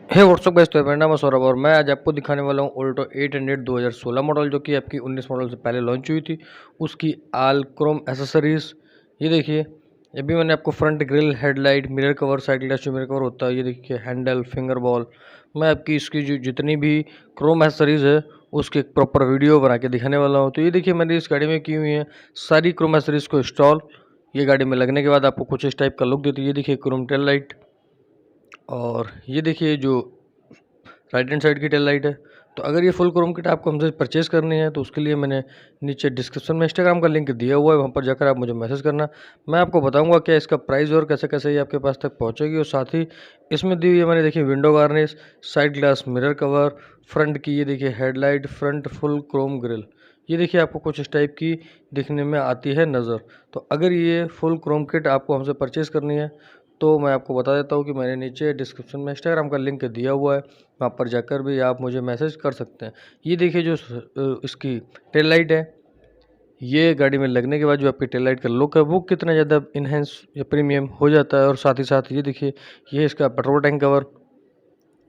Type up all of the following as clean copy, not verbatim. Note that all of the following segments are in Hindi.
हे व्हाट्सअप गाइस, तो मेरा नाम है सौरभ और मैं आज आपको दिखाने वाला हूँ ऑल्टो 800 2016 मॉडल, जो कि आपकी 19 मॉडल से पहले लॉन्च हुई थी। उसकी आल क्रोम एसेसरीज ये देखिए। ये भी मैंने आपको front grille, headlight, mirror cover, side glass जो मिरर कवर होता है, ये देखिए, हैंडल, फिंगर बॉल। मैं आपकी इसकी जो जितनी भी क्रोम एसेसरीज है उसकी एक प्रॉपर वीडियो बना के दिखाने वाला हूँ। तो ये देखिए, मैंने इस गाड़ी में की हुई है सारी क्रोम एसेसरीज को इंस्टॉल। ये गाड़ी में लगने के बाद आपको कुछ इस टाइप का लुक देती है। ये देखिए क्रोम टेल लाइट, और ये देखिए जो राइट हैंड साइड की टेल लाइट है। तो अगर ये फुल क्रोम किट आपको हमसे परचेस करनी है तो उसके लिए मैंने नीचे डिस्क्रिप्शन में इंस्टाग्राम का लिंक दिया हुआ है, वहाँ पर जाकर आप मुझे मैसेज करना। मैं आपको बताऊंगा क्या इसका प्राइस और कैसे कैसे ये आपके पास तक पहुंचेगी। और साथ ही इसमें दी हुई है मैंने देखिए window garnish, side glass mirror cover, front की ये देखिए headlight, front full Chrome grill. ये देखिए आपको कुछ इस टाइप की दिखने में आती है नज़र। तो अगर ये फुल क्रोम किट आपको हमसे परचेज़ करनी है तो मैं आपको बता देता हूँ कि मैंने नीचे डिस्क्रिप्शन में इंस्टाग्राम का लिंक दिया हुआ है, वहाँ पर जाकर भी आप मुझे मैसेज कर सकते हैं। ये देखिए जो इसकी टेल लाइट है, ये गाड़ी में लगने के बाद जो आपकी टेल लाइट का लुक है वो कितना ज़्यादा इन्हेंस या प्रीमियम हो जाता है। और साथ ही साथ ये देखिए, ये इसका पेट्रोल टैंक कवर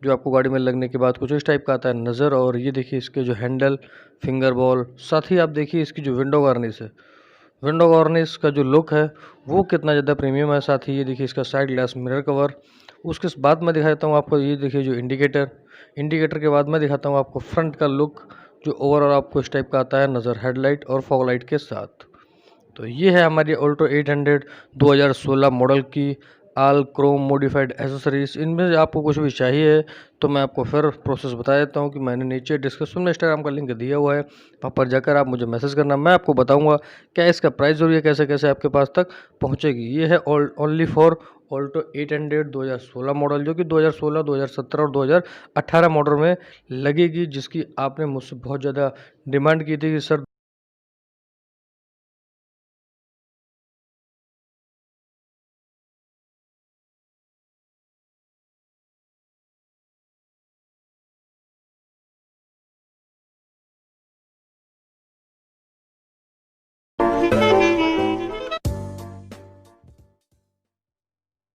जो आपको गाड़ी में लगने के बाद कुछ इस टाइप का आता है नज़र। और ये देखिए इसके जो हैंडल, फिंगर बॉल, साथ ही आप देखिए इसकी जो विंडो गार्निश है, विंडो गार्निश का जो लुक है वो कितना ज़्यादा प्रीमियम है। साथ ही ये देखिए इसका साइड ग्लास मिरर कवर। उसके बाद मैं दिखाता हूँ आपको, ये देखिए जो इंडिकेटर, इंडिकेटर के बाद मैं दिखाता हूँ आपको फ्रंट का लुक जो ओवरऑल आपको इस टाइप का आता है नज़र, हेडलाइट और फॉग लाइट के साथ। तो ये है हमारी ऑल्टो 800 2016 मॉडल की आल क्रोम मॉडिफाइड एसेसरीज। इनमें से आपको कुछ भी चाहिए तो मैं आपको फिर प्रोसेस बता देता हूँ कि मैंने नीचे डिस्क्रिप्शन में इंस्टाग्राम का लिंक दिया हुआ है, वहाँ पर जाकर आप मुझे मैसेज करना। मैं आपको बताऊँगा क्या इसका प्राइस और ये कैसे कैसे आपके पास तक पहुँचेगी। ये है ओनली फॉर ऑल्टो 800 2016 मॉडल, जो कि 2016, 2017 और 2018 मॉडल में लगेगी, जिसकी आपने मुझसे बहुत ज़्यादा डिमांड की थी कि सर